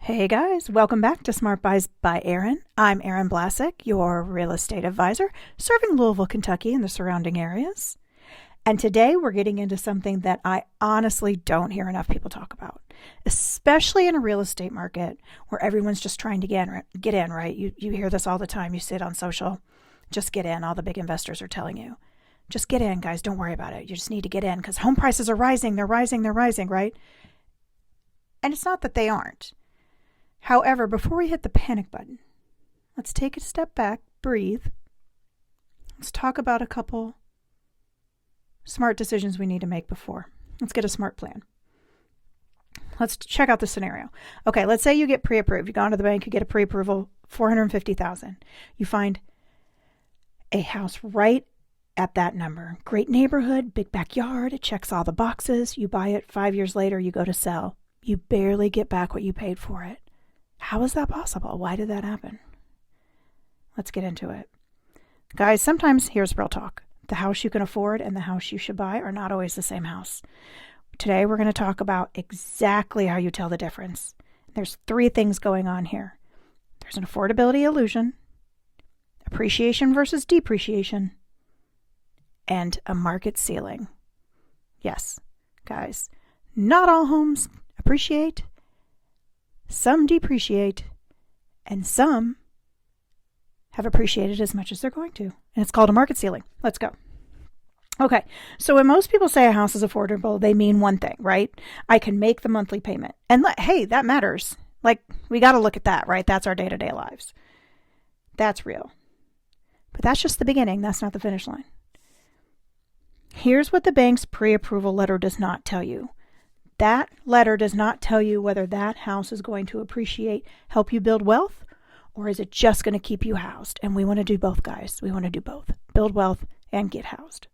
Hey guys, welcome back to Smart Buys by Erin. I'm Erin Blasek, your real estate advisor, serving Louisville, Kentucky and the surrounding areas. And today we're getting into something that I honestly don't hear enough people talk about, especially in a real estate market where everyone's just trying to get in, right? You hear this all the time. You see it on social. Just get in. All the big investors are telling you. Just get in, guys. Don't worry about it. You just need to get in because home prices are rising. They're rising, right? And it's not that they aren't. However, before we hit the panic button, let's take a step back, breathe. Let's talk about a couple smart decisions we need to make before. Let's get a smart plan. Let's check out the scenario. Okay, let's say you get pre-approved. You go into the bank, you get a pre-approval, $450,000. You find a house right at that number. Great neighborhood, big backyard, it checks all the boxes. You buy it 5 years later, you go to sell. You barely get back what you paid for it. How is that possible? Why did that happen? Let's get into it. Guys, sometimes here's real talk. The house you can afford and the house you should buy are not always the same house. Today, we're going to talk about exactly how you tell the difference. There's 3 things going on here. There's an affordability illusion, appreciation versus depreciation, and a market ceiling. Yes, guys, not all homes appreciate. Some depreciate, and some have appreciated as much as they're going to. And it's called a market ceiling. Let's go. Okay, so when most people say a house is affordable, they mean one thing, right? I can make the monthly payment. And hey, that matters. Like, we got to look at that, right? That's our day-to-day lives. That's real. But that's just the beginning. That's not the finish line. Here's what the bank's pre-approval letter does not tell you. That letter does not tell you whether that house is going to appreciate, help you build wealth, or is it just going to keep you housed? And we want to do both, guys. We want to do both. Build wealth and get housed.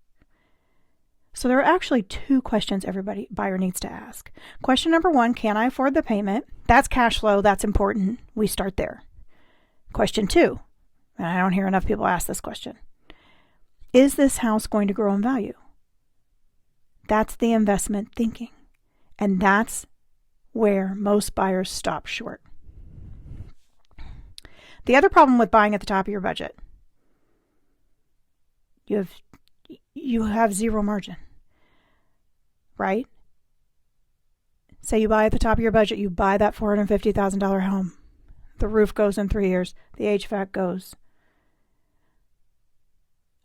So there are actually 2 questions every buyer needs to ask. Question number 1, can I afford the payment? That's cash flow. That's important. We start there. Question 2, and I don't hear enough people ask this question. Is this house going to grow in value? That's the investment thinking. And that's where most buyers stop short. The other problem with buying at the top of your budget, you have zero margin, right? Say you buy at the top of your budget, you buy that $450,000 home. The roof goes in 3 years. The HVAC goes.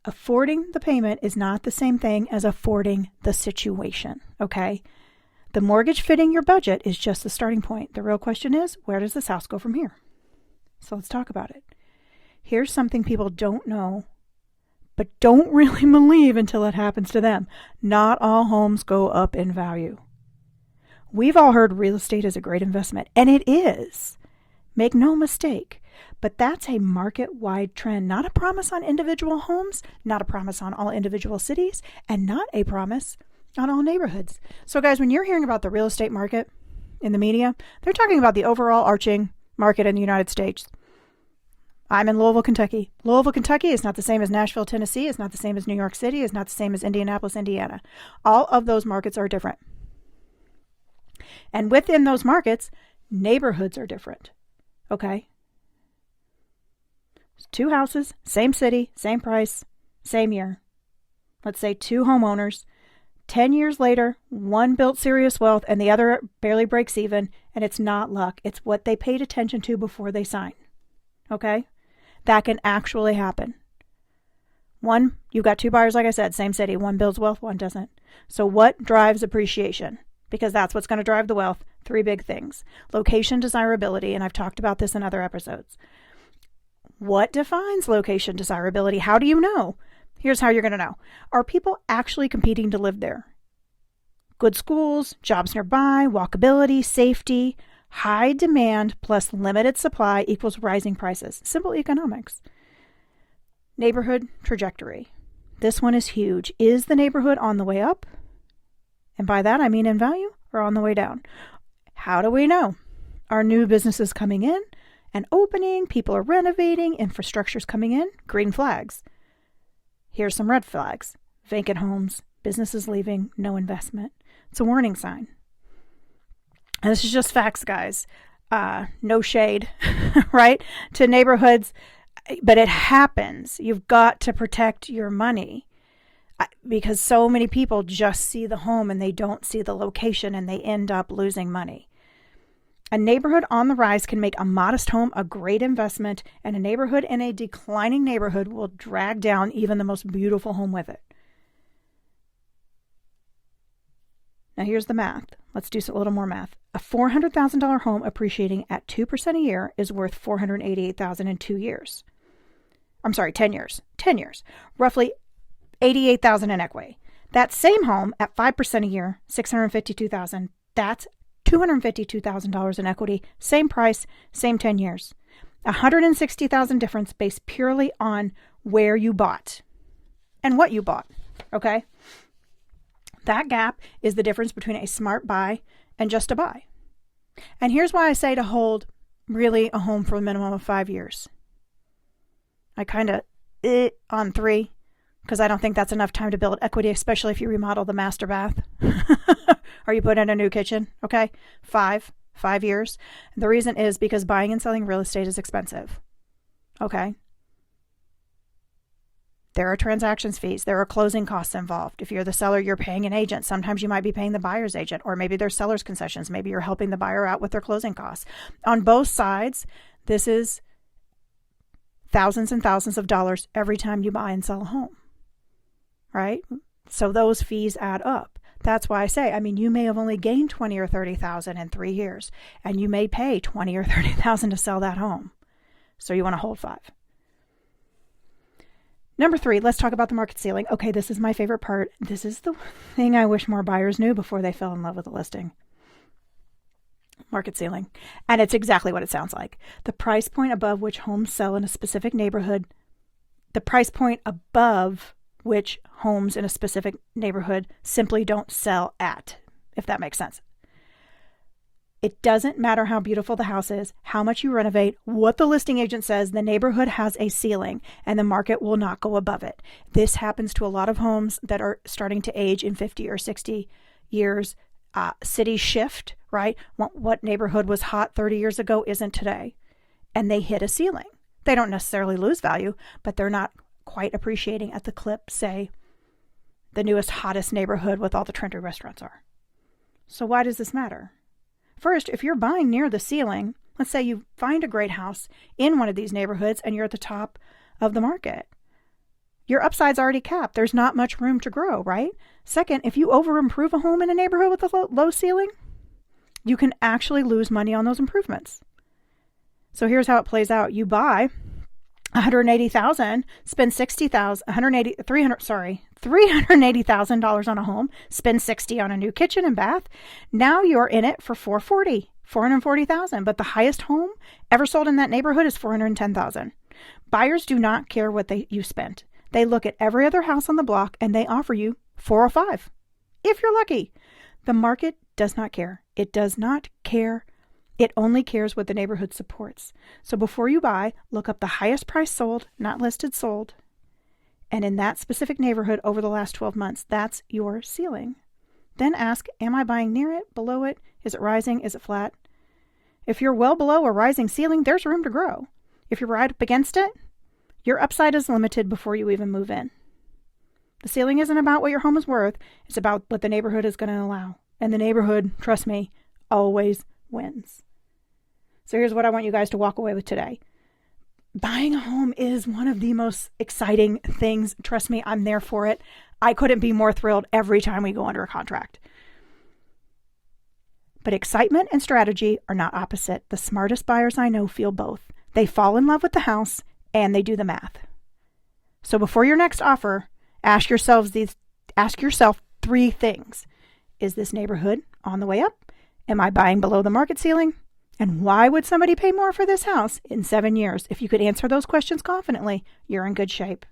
Affording the payment is not the same thing as affording the situation, okay? The mortgage fitting your budget is just the starting point. The real question is, where does this house go from here? So let's talk about it. Here's something people don't know, but don't really believe until it happens to them. Not all homes go up in value. We've all heard real estate is a great investment, and it is. Make no mistake. But that's a market-wide trend, not a promise on individual homes, not a promise on all individual cities, and not a promise on all neighborhoods. So guys, when you're hearing about the real estate market in the media, they're talking about the overall arching market in the United States. I'm in Louisville, Kentucky. Louisville, Kentucky is not the same as Nashville, Tennessee. It's not the same as New York City. It's not the same as Indianapolis, Indiana. All of those markets are different. And within those markets, neighborhoods are different. Okay? 2 houses, same city, same price, same year. Let's say 2 homeowners. 10 years later, one built serious wealth and the other barely breaks even, and it's not luck. It's what they paid attention to before they signed. Okay? That can actually happen. One, you've got 2 buyers, like I said, same city. One builds wealth, one doesn't. So what drives appreciation? Because that's what's going to drive the wealth. 3 big things. Location desirability, and I've talked about this in other episodes. What defines location desirability? How do you know? Here's how you're going to know. Are people actually competing to live there? Good schools, jobs nearby, walkability, safety, high demand plus limited supply equals rising prices. Simple economics. Neighborhood trajectory. This one is huge. Is the neighborhood on the way up? And by that, I mean in value or on the way down. How do we know? Are new businesses coming in and opening? People are renovating. Infrastructure's coming in. Green flags. Here's some red flags. Vacant homes, businesses leaving, no investment. It's a warning sign. And this is just facts, guys. no shade, right, to neighborhoods, but it happens. You've got to protect your money because so many people just see the home and they don't see the location and they end up losing money. A neighborhood on the rise can make a modest home a great investment, and a neighborhood in a declining neighborhood will drag down even the most beautiful home with it. Now here's the math. Let's do a little more math. A $400,000 home appreciating at 2% a year is worth $488,000 in 2 years. I'm sorry, 10 years. 10 years. Roughly $88,000 in equity. That same home at 5% a year, $652,000. That's $252,000 in equity. Same price, same 10 years. $160,000 difference based purely on where you bought and what you bought. Okay? That gap is the difference between a smart buy and just a buy. And here's why I say to hold really a home for a minimum of 5 years. I kind of on 3 because I don't think that's enough time to build equity, especially if you remodel the master bath or you put in a new kitchen. Okay, 5 years. The reason is because buying and selling real estate is expensive. Okay. There are transactions fees. There are closing costs involved. If you're the seller, you're paying an agent. Sometimes you might be paying the buyer's agent, or maybe there's seller's concessions. Maybe you're helping the buyer out with their closing costs. On both sides, this is thousands and thousands of dollars every time you buy and sell a home, right? So those fees add up. That's why I say, you may have only gained $20,000 or $30,000 in 3 years, and you may pay $20,000 or $30,000 to sell that home. So you want to hold 5. Number 3, let's talk about the market ceiling. Okay, this is my favorite part. This is the thing I wish more buyers knew before they fell in love with the listing. Market ceiling. And it's exactly what it sounds like. The price point above which homes sell in a specific neighborhood, the price point above which homes in a specific neighborhood simply don't sell at, if that makes sense. It doesn't matter how beautiful the house is, how much you renovate, what the listing agent says, the neighborhood has a ceiling and the market will not go above it. This happens to a lot of homes that are starting to age in 50 or 60 years. Cities shift, right? What neighborhood was hot 30 years ago isn't today. And they hit a ceiling. They don't necessarily lose value, but they're not quite appreciating at the clip, say, the newest, hottest neighborhood with all the trendy restaurants are. So why does this matter? First, if you're buying near the ceiling, let's say you find a great house in one of these neighborhoods and you're at the top of the market. Your upside's already capped. There's not much room to grow, right? Second, if you over-improve a home in a neighborhood with a low ceiling, you can actually lose money on those improvements. So here's how it plays out. You buy $180,000, spend $380,000 on a home, spend $60,000 on a new kitchen and bath. Now you're in it for $440,000. But the highest home ever sold in that neighborhood is $410,000. Buyers do not care what you spent. They look at every other house on the block and they offer you $405,000 if you're lucky. The market does not care. It does not care. It only cares what the neighborhood supports. So before you buy, look up the highest price sold, not listed, sold. And in that specific neighborhood over the last 12 months, that's your ceiling. Then ask, am I buying near it, below it? Is it rising? Is it flat? If you're well below a rising ceiling, there's room to grow. If you're right up against it, your upside is limited before you even move in. The ceiling isn't about what your home is worth. It's about what the neighborhood is going to allow. And the neighborhood, trust me, always wins. So here's what I want you guys to walk away with today. Buying a home is one of the most exciting things. Trust me, I'm there for it. I couldn't be more thrilled every time we go under a contract. But excitement and strategy are not opposite. The smartest buyers I know feel both. They fall in love with the house and they do the math. So before your next offer, ask yourself 3 things. Is this neighborhood on the way up? Am I buying below the market ceiling? And why would somebody pay more for this house in 7 years? If you could answer those questions confidently, you're in good shape.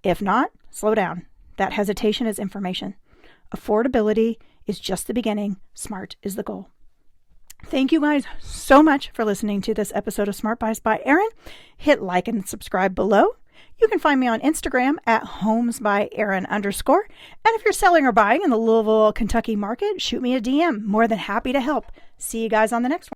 If not, slow down. That hesitation is information. Affordability is just the beginning. Smart is the goal. Thank you guys so much for listening to this episode of Smart Buys by Erin. Hit like and subscribe below. You can find me on Instagram at homesbyerin_. And if you're selling or buying in the Louisville, Kentucky market, shoot me a DM. More than happy to help. See you guys on the next one.